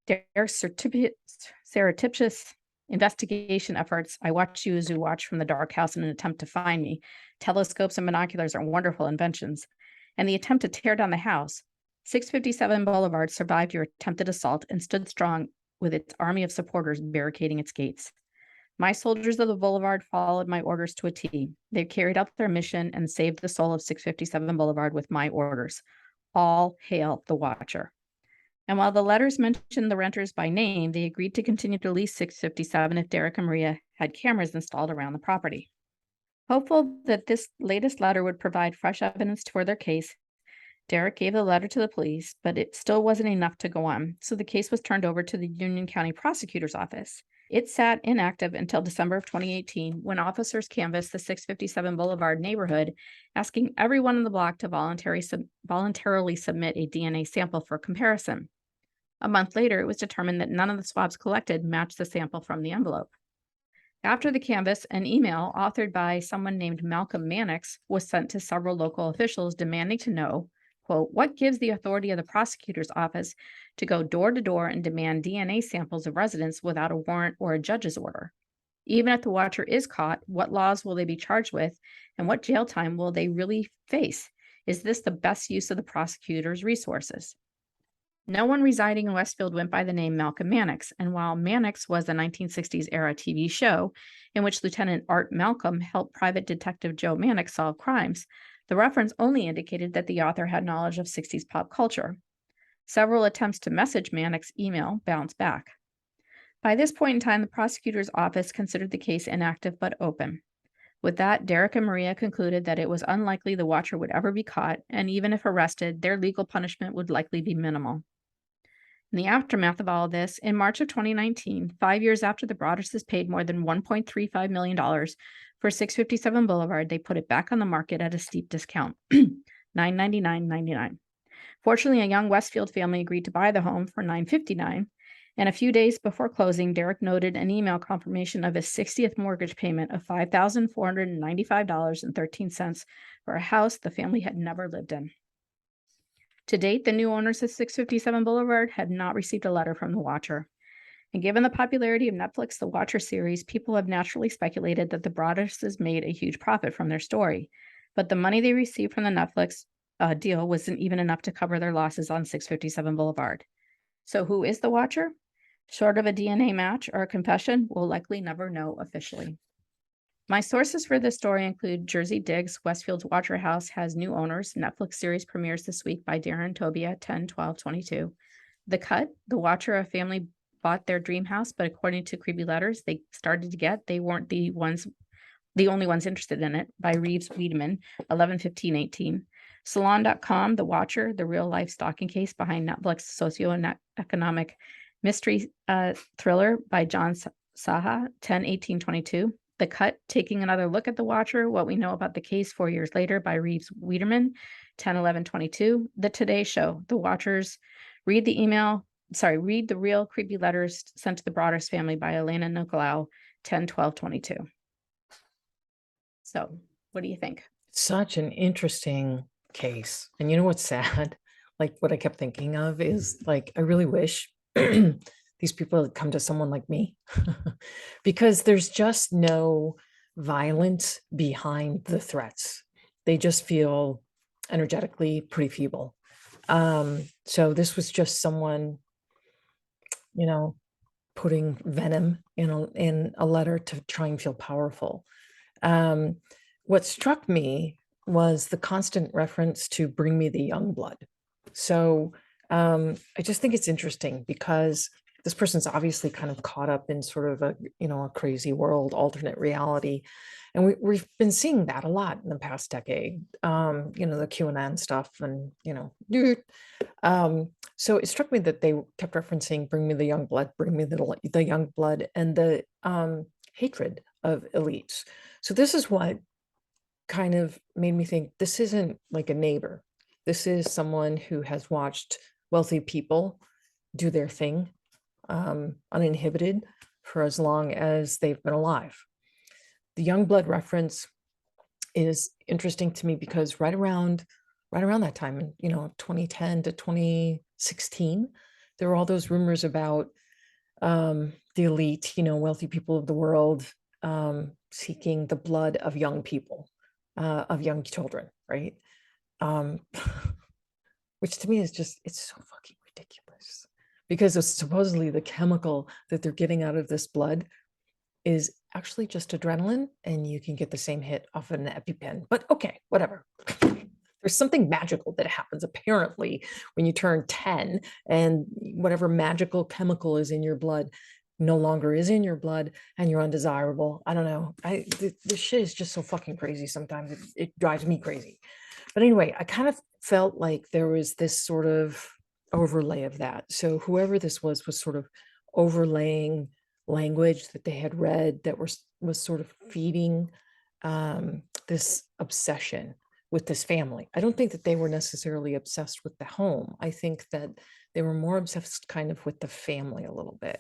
Their surreptitious investigation efforts. I watched you as you watch from the dark house in an attempt to find me. Telescopes and binoculars are wonderful inventions. And the attempt to tear down the house. 657 Boulevard survived your attempted assault and stood strong with its army of supporters barricading its gates. My soldiers of the Boulevard followed my orders to a T. They carried out their mission and saved the soul of 657 Boulevard with my orders. All hail the Watcher. And while the letters mentioned the renters by name, they agreed to continue to lease 657 if Derek and Maria had cameras installed around the property. Hopeful that this latest letter would provide fresh evidence for their case, Derek gave the letter to the police, but it still wasn't enough to go on, so the case was turned over to the Union County Prosecutor's Office. It sat inactive until December of 2018, when officers canvassed the 657 Boulevard neighborhood, asking everyone in the block to voluntarily submit a DNA sample for comparison. A month later, it was determined that none of the swabs collected matched the sample from the envelope. After the canvass, an email authored by someone named Malcolm Mannix was sent to several local officials demanding to know, quote, what gives the authority of the prosecutor's office to go door to door and demand DNA samples of residents without a warrant or a judge's order? Even if the Watcher is caught, what laws will they be charged with, and what jail time will they really face? Is this the best use of the prosecutor's resources? No one residing in Westfield went by the name Malcolm Mannix, and while Mannix was a 1960s era TV show in which Lieutenant Art Malcolm helped Private Detective Joe Mannix solve crimes, the reference only indicated that the author had knowledge of 60s pop culture. Several attempts to message Mannix email bounced back. By this point in time, the prosecutor's office considered the case inactive but open. With that, Derek and Maria concluded that it was unlikely the watcher would ever be caught, and even if arrested, their legal punishment would likely be minimal. In the aftermath of all of this, in March of 2019, 5 years after the Broaddus's paid more than $1.35 million for 657 Boulevard, they put it back on the market at a steep discount, $999.99. Fortunately, a young Westfield family agreed to buy the home for $959, and a few days before closing, Derek noted an email confirmation of his 60th mortgage payment of $5,495.13 for a house the family had never lived in. To date, the new owners of 657 Boulevard had not received a letter from the Watcher. And given the popularity of Netflix The Watcher series, people have naturally speculated that the Broadduses made a huge profit from their story. But the money they received from the Netflix deal wasn't even enough to cover their losses on 657 Boulevard. So who is the Watcher? Short of a DNA match or a confession, we'll likely never know officially. My sources for this story include Jersey Digs, Westfield's Watcher House has new owners. Netflix series premieres this week by Darren Tobia, 10/12/22. The Cut, The Watcher, a family bought their dream house, but according to creepy letters they started to get, they weren't the only ones interested in it, by Reeves Wiedemann, 11/15/18. Salon.com, The Watcher, the real life stalking case behind Netflix socioeconomic mystery thriller by John Saha, 10/18/22. The Cut, taking another look at the Watcher, what we know about the case 4 years later by Reeves Wiedemann, 10/11/22. The Today Show, The Watchers, read the real creepy letters sent to the Broaddus family by Elena Nicolau, 10/12/22. So what do you think? Such an interesting case. And you know what's sad? Like what I kept thinking of is like, I really wish these people had come to someone like me because there's just no violence behind the threats. They just feel energetically pretty feeble. So this was just someone, you know, putting venom in a letter to try and feel powerful. What struck me was the constant reference to bring me the young blood. So I just think it's interesting because this person's obviously kind of caught up in sort of a crazy world, alternate reality. And we've been seeing that a lot in the past decade, the QAnon stuff and, so it struck me that they kept referencing bring me the young blood, bring me the young blood, and the hatred of elites. So this is what kind of made me think this isn't like a neighbor. This is someone who has watched wealthy people do their thing uninhibited for as long as they've been alive. The young blood reference is interesting to me because right around that time, 2010 to 2016, there were all those rumors about the elite, wealthy people of the world seeking the blood of young people, of young children, right? Which to me is it's so fucking ridiculous because it's supposedly the chemical that they're getting out of this blood is actually just adrenaline, and you can get the same hit off an EpiPen. But okay, whatever. There's something magical that happens apparently when you turn 10 and whatever magical chemical is in your blood no longer is in your blood and you're undesirable. I don't know. This shit is just so fucking crazy sometimes. It drives me crazy. But anyway, I kind of felt like there was this sort of overlay of that. So whoever this was sort of overlaying language that they had read that was sort of feeding this obsession with this family. I don't think that they were necessarily obsessed with the home. I think that they were more obsessed kind of with the family a little bit.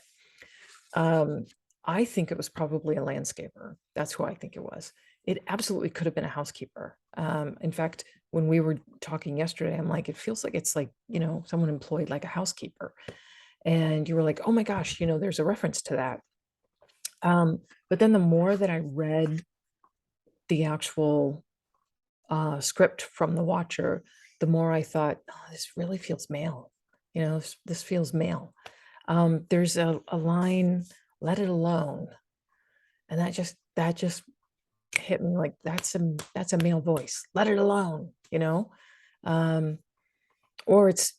I think it was probably a landscaper. That's who I think it was. It absolutely could have been a housekeeper. In fact, when we were talking yesterday, I'm like, it feels like it's like, someone employed like a housekeeper. And you were like, oh my gosh, there's a reference to that. But then the more that I read the actual script from the Watcher, the more I thought, oh, this really feels male. You know, this feels male. There's a line, let it alone. And that just hit me like that's a male voice. Let it alone, you know? Um, or it's,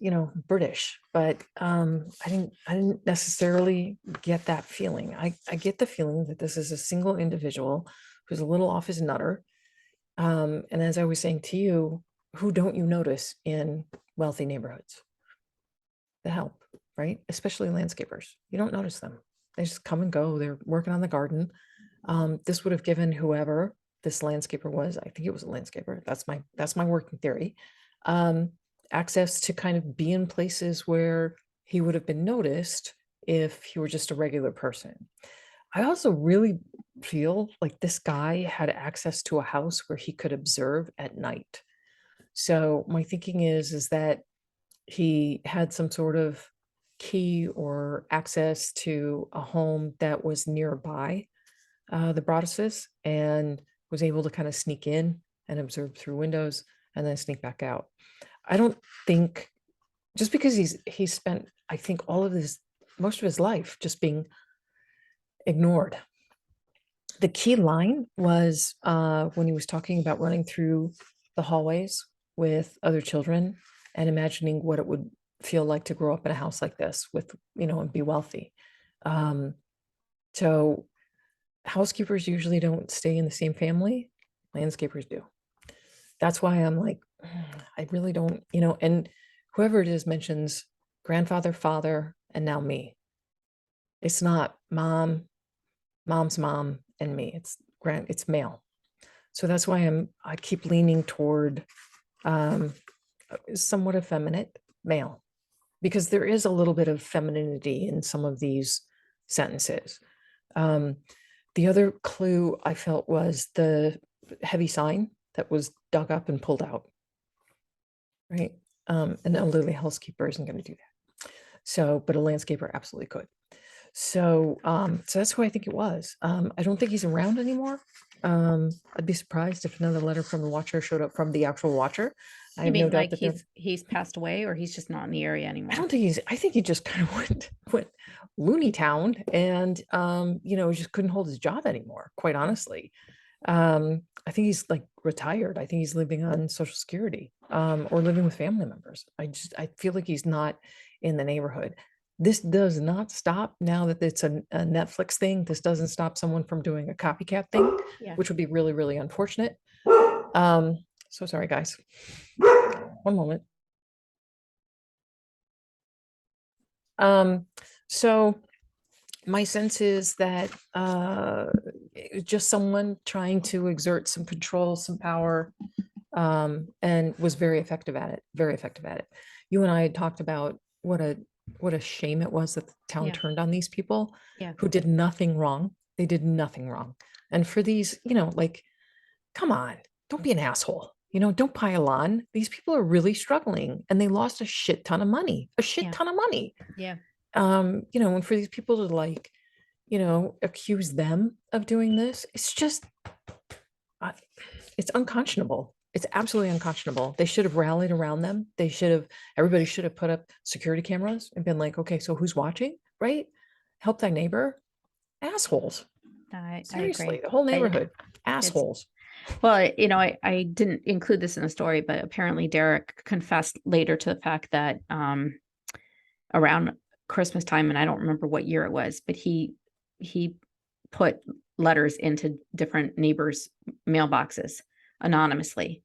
British, but I didn't necessarily get that feeling. I get the feeling that this is a single individual who's a little off his nutter. And as I was saying to you, who don't you notice in wealthy neighborhoods? The help, right? Especially landscapers. You don't notice them. They just come and go. They're working on the garden. This would have given whoever this landscaper was, I think it was a landscaper. That's my working theory. Um, access to kind of be in places where he would have been noticed if he were just a regular person. I also really feel like this guy had access to a house where he could observe at night. So my thinking is that he had some sort of key or access to a home that was nearby the Broaduses and was able to kind of sneak in and observe through windows and then sneak back out. I don't think just because he's spent, I think, most of his life just being ignored. The key line was when he was talking about running through the hallways with other children and imagining what it would feel like to grow up in a house like this with, and be wealthy. So housekeepers usually don't stay in the same family. Landscapers do. That's why I'm like, I really don't, and whoever it is mentions grandfather, father, and now me. It's not mom's mom, and me. It's male. So that's why I keep leaning toward somewhat effeminate male, because there is a little bit of femininity in some of these sentences. The other clue I felt was the heavy sign that was dug up and pulled out. Right. An elderly housekeeper isn't going to do that. So, but a landscaper absolutely could. So, so that's who I think it was. I don't think he's around anymore. I'd be surprised if another letter from the watcher showed up from the actual watcher. I You have no mean doubt like that he's passed away, or he's just not in the area I anymore? don't think I think he just kind of went loony town and, just couldn't hold his job anymore, quite honestly. I think he's like retired. I think he's living on Social Security, or living with family members. I feel like he's not in the neighborhood. This does not stop now that it's a Netflix thing. This doesn't stop someone from doing a copycat thing, Yeah. which would be really, really unfortunate. So sorry, guys. One moment. So my sense is that just someone trying to exert some control, some power, and was very effective at it. Very effective at it. You and I had talked about what a shame it was that the town Yeah. turned on these people Yeah. who did nothing wrong. They did nothing wrong. And for these, like, come on, don't be an asshole. Don't pile on. These people are really struggling and they lost a shit ton of money. A shit Yeah. ton of money. Yeah. And for these people to like, accuse them of doing this, it's just, it's unconscionable. It's absolutely unconscionable. They should have rallied around them. Everybody should have put up security cameras and been like, okay, so who's watching, right? Help thy neighbor. Assholes. I Seriously, agree. the whole I, neighborhood. it's Assholes. well, I didn't include this in the story, but apparently Derek confessed later to the fact that around Christmas time, and I don't remember what year it was, but he put letters into different neighbors' mailboxes anonymously,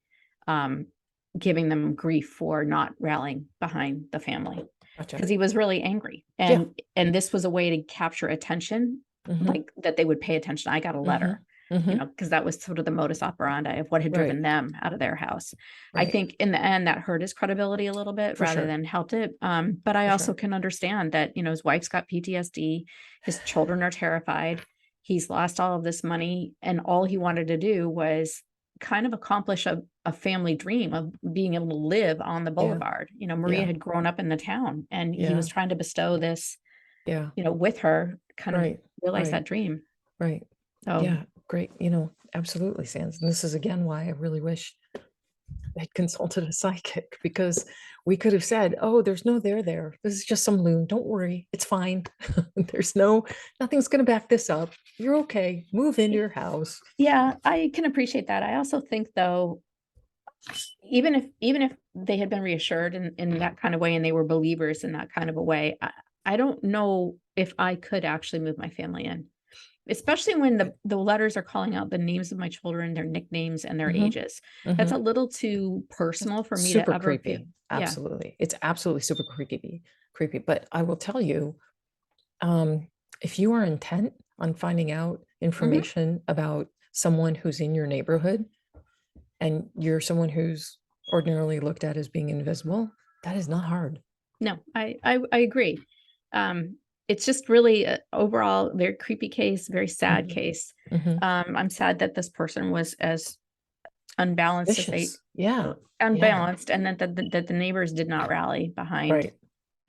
giving them grief for not rallying behind the family Gotcha. because he was really angry. Yeah. And this was a way to capture attention, Mhm. like that they would pay attention. I got a letter. Mhm. Because that was sort of the modus operandi of what had driven Right. them out of their house. I Right. think in the end that hurt his credibility a little bit For rather sure. than helped it. But I For also sure. can understand that, his wife's got PTSD, his children are terrified, he's lost all of this money, and all he wanted to do was kind of accomplish a family dream of being able to live on the Yeah. boulevard. Maria Yeah. had grown up in the town and he Yeah. was trying to bestow this, Yeah. with her, kind of Right. realize Right. that dream. Right. So Yeah. Great. Absolutely, Sans. And this is again why I really wish had consulted a psychic, because we could have said, oh, there's no there there. This is just some loon. Don't worry. It's fine. Nothing's going to back this up. You're okay. Move into your house. Yeah, I can appreciate that. I also think, though, even if they had been reassured in that kind of way and they were believers in that kind of a way, I don't know if I could actually move my family in, especially when the letters are calling out the names of my children, their nicknames, and their Mhm, ages. That's a little too personal for me to super ever feel. creepy. Yeah. Absolutely. It's absolutely super creepy. But I will tell you, if you are intent on finding out information about someone who's in your neighborhood, and you're someone who's ordinarily looked at as being invisible, that is not hard. No, I agree. It's just really overall very creepy case, very sad Mhm, case. mhm. I'm sad that this person was as unbalanced as they Vicious. Yeah. unbalanced, and that the neighbors did not rally behind Right.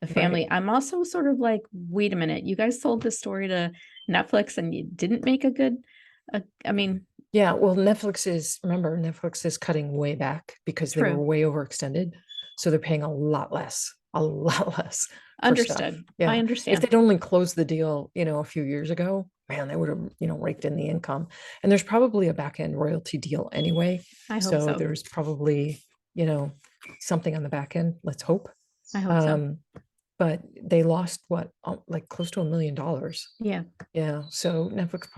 the Right. family. I'm also sort of like, wait a minute, you guys sold this story to Netflix and you didn't make a good, I mean, Yeah. Well, Netflix is cutting way back because they were true, way overextended. So they're paying a lot less for stuff. understood. I Yeah. If understand. they'd only closed the deal, a few years ago, man, they would have, raked in the income. And there's probably a back end royalty deal anyway. I hope So so. there's probably, something on the back end. Let's hope. I hope so. Um, but they lost what, like close to $1 million. Yeah, Yeah. So Netflix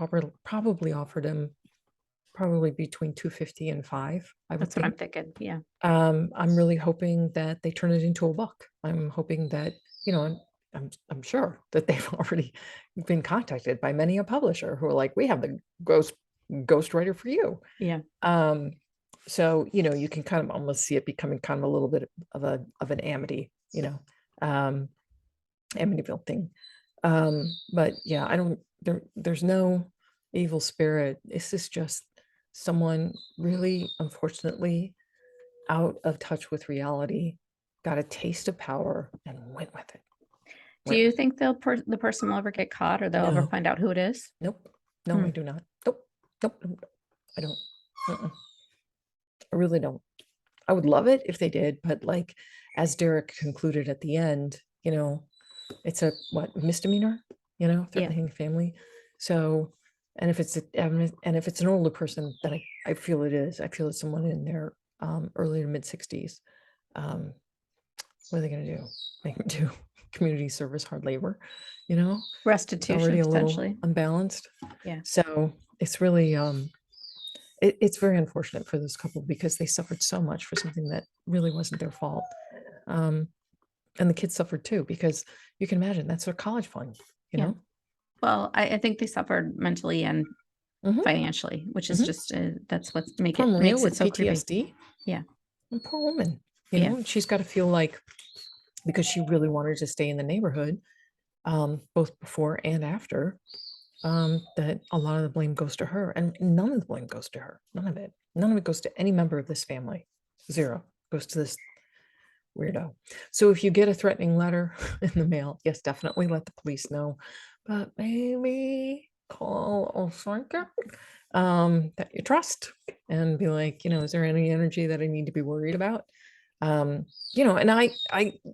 probably offered him probably between 250 and 5, I would that's what I'm think. thinking. Yeah. I'm really hoping that they turn it into a book. I'm hoping that, I'm sure that they've already been contacted by many a publisher who are like, we have the ghostwriter for you. Yeah. Um, so, you can kind of almost see it becoming kind of a little bit of an Amity, Amityville thing. But yeah, I don't, there's no evil spirit. This is just someone really, unfortunately, out of touch with reality, got a taste of power and went with it. Do you think the person will ever get caught, or they'll ever No, find out who it is? nope, no, Hmm. I do not. Nope, nope, nope, I don't. Mm-mm. I really don't. I would love it if they did, but like, as Derek concluded at the end, it's a misdemeanor, Yeah. threatening family. So, and if it's an older person, then I feel it is. I feel it's someone in their early to mid 60s. Um, what are they going to do? Make them do community service, hard labor? It's Restitution, already a little potentially. unbalanced. Yeah. So it's really it's very unfortunate for this couple because they suffered so much for something that really wasn't their fault. Um, and the kids suffered too, because you can imagine that's their college fund, you Yeah. know? Well, I think they suffered mentally and Mhm, financially, which is mhm. just that's what Poor Maria makes it with so creepy. PTSD. Yeah. And poor woman, Yeah. and she's got to feel like, because she really wanted to stay in the neighborhood, both before and after, that a lot of the blame goes to her, and none of the blame goes to her. None of it. None of it goes to any member of this family. Zero goes to this weirdo. So if you get a threatening letter in the mail, yes, definitely let the police know, but maybe call a psychic that you trust and be like, is there any energy that I need to be worried about? And I,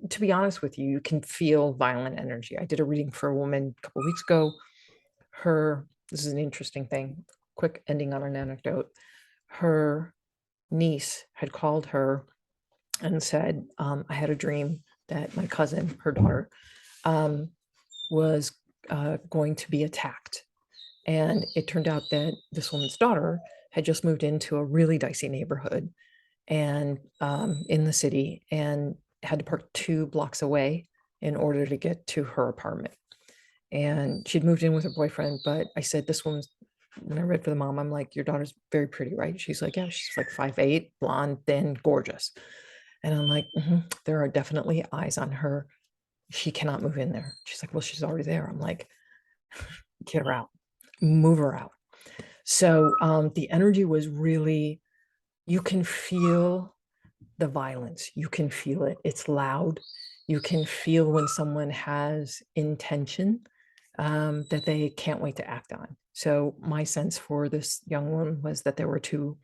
to be honest with you, you can feel violent energy. I did a reading for a woman a couple weeks ago. This is an interesting thing. Quick ending on an anecdote. Her niece had called her and said, I had a dream that my cousin, her daughter, was going to be attacked. And it turned out that this woman's daughter had just moved into a really dicey neighborhood and in the city, and had to park 2 blocks away in order to get to her apartment. And she'd moved in with her boyfriend, but I said, this woman's, when I read for the mom, I'm like, your daughter's very pretty, right? She's like, yeah, she's like 5'8", blonde, thin, gorgeous. And I'm like, there are definitely eyes on her. She cannot move in there. She's like, well, she's already there. I'm like, get her out, move her out. So the energy was really, you can feel the violence. You can feel it. It's loud. You can feel when someone has intention that they can't wait to act on. So my sense for this young woman was that there were two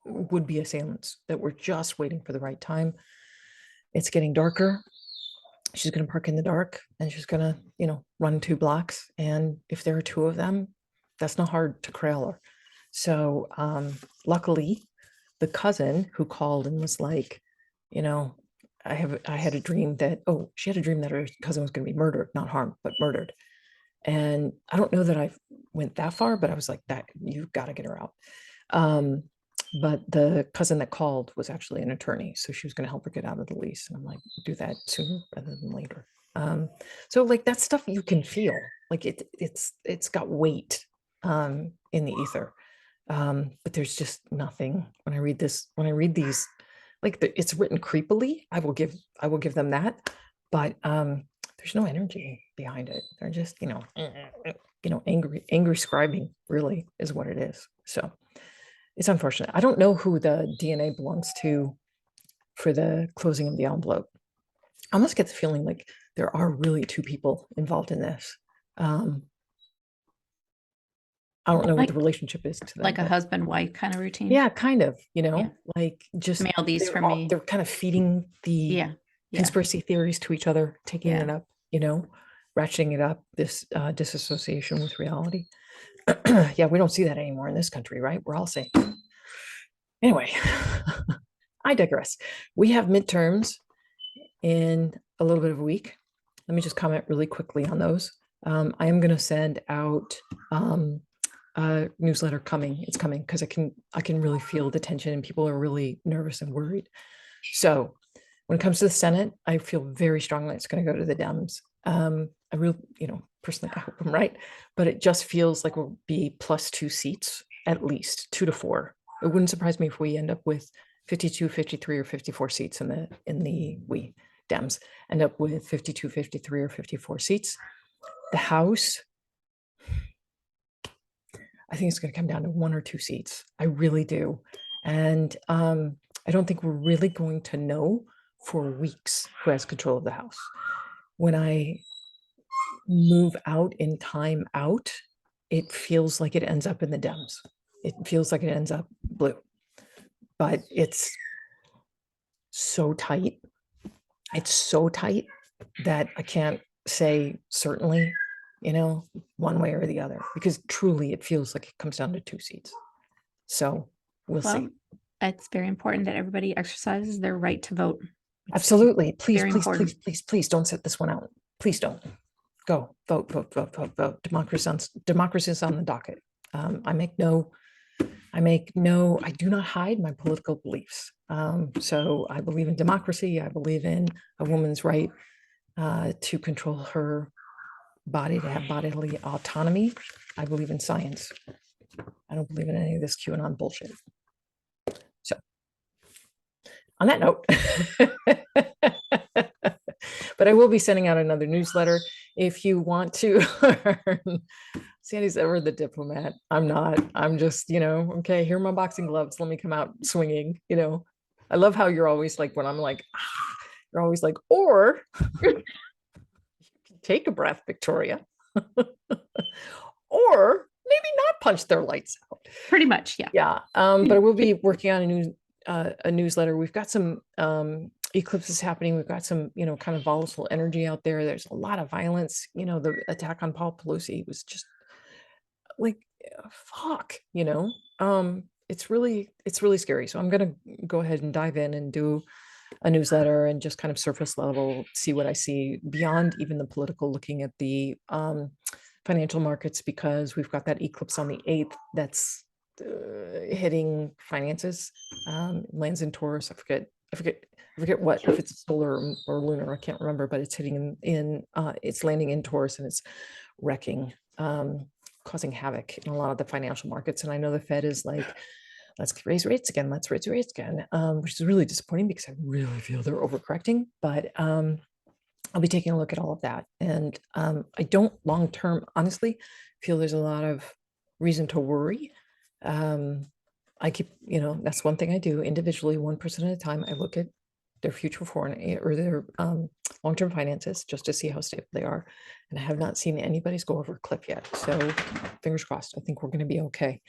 would-be assailants that were just waiting for the right time. It's getting darker. She's going to park in the dark and she's going to, run 2 blocks. And if there are 2 of them, that's not hard to corral her. So luckily, the cousin who called and was like, I had a dream that, she had a dream that her cousin was going to be murdered, not harmed, but murdered. And I don't know that I went that far, but I was like, that you've got to get her out. But the cousin that called was actually an attorney, so she was going to help her get out of the lease. And I'm like, do that sooner rather than later. So like that stuff you can feel, like it's got weight in the ether. But there's just nothing when I read these, like it's written creepily. I will give them that, but there's no energy behind it. They're just angry scribing really is what it is. So it's unfortunate. I don't know who the DNA belongs to for the closing of the envelope. I almost get the feeling like there are really 2 people involved in this. I don't know what the relationship is to them. Like a husband-wife kind of routine. Yeah, kind of, like just mail these for me. They're kind of feeding the conspiracy theories to each other, taking it up, ratcheting it up, this disassociation with reality. Yeah, we don't see that anymore in this country, right? We're all safe. Anyway, I digress. We have midterms in a little bit of a week. Let me just comment really quickly on those. I am going to send out a newsletter coming. It's coming because I can really feel the tension and people are really nervous and worried. So when it comes to the Senate, I feel very strongly it's going to go to the Dems. I really, personally, I hope I'm right, but it just feels like we'll be +2 seats, at least 2 to 4. It wouldn't surprise me if we end up with 52, 53, or 54 seats in the we Dems end up with 52, 53, or 54 seats. The House, I think it's going to come down to 1 or 2 seats. I really do. And I don't think we're really going to know for weeks who has control of the House. When I move out in time out, it feels like it ends up in the Dems. It feels like it ends up blue. But it's so tight. It's so tight that I can't say certainly, one way or the other, because truly it feels like it comes down to 2 seats. So we'll see. It's very important that everybody exercises their right to vote. Absolutely. Please, please, please, please, please don't set this one out. Please don't. Go vote, vote, vote, vote, vote. Democracy is on the docket. I do not hide my political beliefs. So I believe in democracy. I believe in a woman's right to control her body, to have bodily autonomy. I believe in science. I don't believe in any of this QAnon bullshit. So on that note, but I will be sending out another newsletter if you want to learn. Sandy's ever the diplomat. I'm not. I'm just, okay, here are my boxing gloves. Let me come out swinging. I love how you're always like, when I'm like, you're always like, or you can take a breath, Victoria, or maybe not punch their lights out. Pretty much, yeah. Yeah. But I will be working on a newsletter. We've got some eclipses happening. We've got some, kind of volatile energy out there. There's a lot of violence. The attack on Paul Pelosi was just like, fuck, it's really scary. So I'm going to go ahead and dive in and do a newsletter and just kind of surface level, see what I see beyond even the political, looking at the financial markets, because we've got that eclipse on the 8th that's hitting finances, lands in Taurus. I forget what, if it's solar or lunar, I can't remember, but it's hitting it's landing in Taurus and it's wrecking, causing havoc in a lot of the financial markets. And I know the Fed is like, let's raise rates again, which is really disappointing because I really feel they're overcorrecting. But I'll be taking a look at all of that. And I don't long-term, honestly, feel there's a lot of reason to worry. I keep, that's one thing I do individually, 1% at a time. I look at their future foreign or their long-term finances just to see how stable they are. And I have not seen anybody's go over a cliff yet. So fingers crossed. I think we're going to be okay.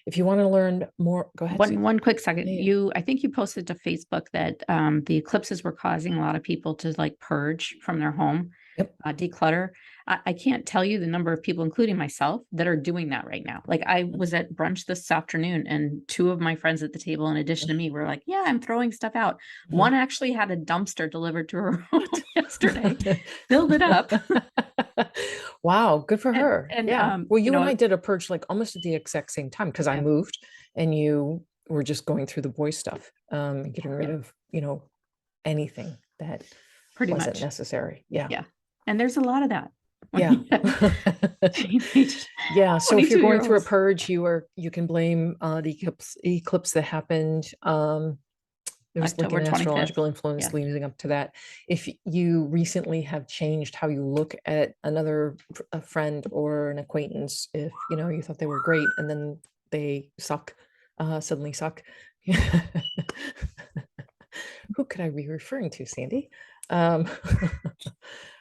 If you want to learn more, go ahead. One quick second. Yeah. I think you posted to Facebook that the eclipses were causing a lot of people to like purge from their home, Yep. Declutter. I can't tell you the number of people, including myself, that are doing that right now. Like I was at brunch this afternoon and two of my friends at the table, in addition to me, were like, yeah, I'm throwing stuff out. One actually had a dumpster delivered to her home yesterday, filled it up. Wow, good for her. And Yeah. Well, you and I know, did a purge like almost at the exact same time because I Yeah. moved and you were just going through the boy stuff, getting rid of, anything that pretty wasn't much. necessary. Yeah. Yeah. And there's a lot of that. Yeah. Teenage Yeah. So if you're going through a 22-year-olds. purge, you can blame the eclipse that happened. There was like October an 25th. astrological influence Yeah. leading up to that. If you recently have changed how you look at a friend or an acquaintance, if you thought they were great and then they suck, suddenly suck. Who could I be referring to, Sandy?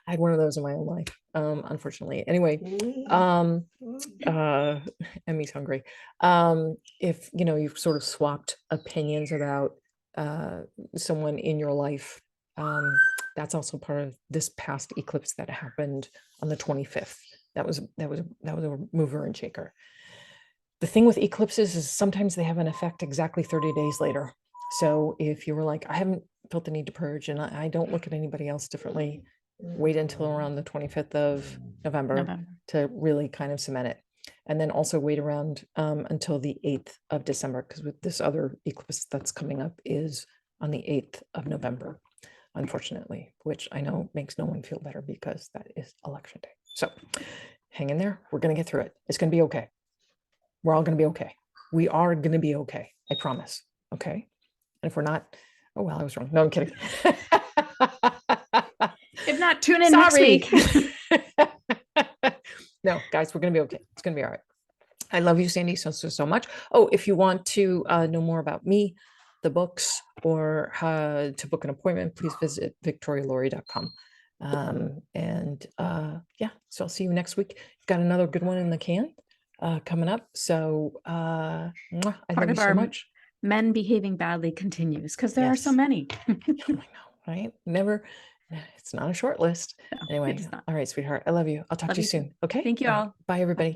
I had one of those in my own life, unfortunately. Anyway, Emmy's hungry. If you've sort of swapped opinions about someone in your life, that's also part of this past eclipse that happened on the 25th. That was a mover and shaker. The thing with eclipses is sometimes they have an effect exactly 30 days later. So if you were like, I haven't felt the need to purge and I don't look at anybody else differently, wait until around the 25th of November to really kind of cement it. And then also wait around until the 8th of December, because with this other eclipse that's coming up is on the 8th of November, unfortunately, which I know makes no one feel better because that is election day. So hang in there. We're going to get through it. It's going to be okay. We're all going to be okay. We are going to be okay. I promise. Okay. And if we're not, oh, well, I was wrong. No, I'm kidding. If not, tune in next week. No, guys, we're going to be okay. It's going to be all right. I love you, Sandy, so much. Oh, if you want to know more about me, the books, or how to book an appointment, please visit victorialaurie.com. Yeah, so I'll see you next week. Got another good one in the can coming up. So I love you so much. Men behaving badly continues because there are so many. I know, right? Never. It's not a short list. No, anyway, all right, sweetheart. I love you. I'll talk to you soon. Okay. Thank you all. Bye, everybody.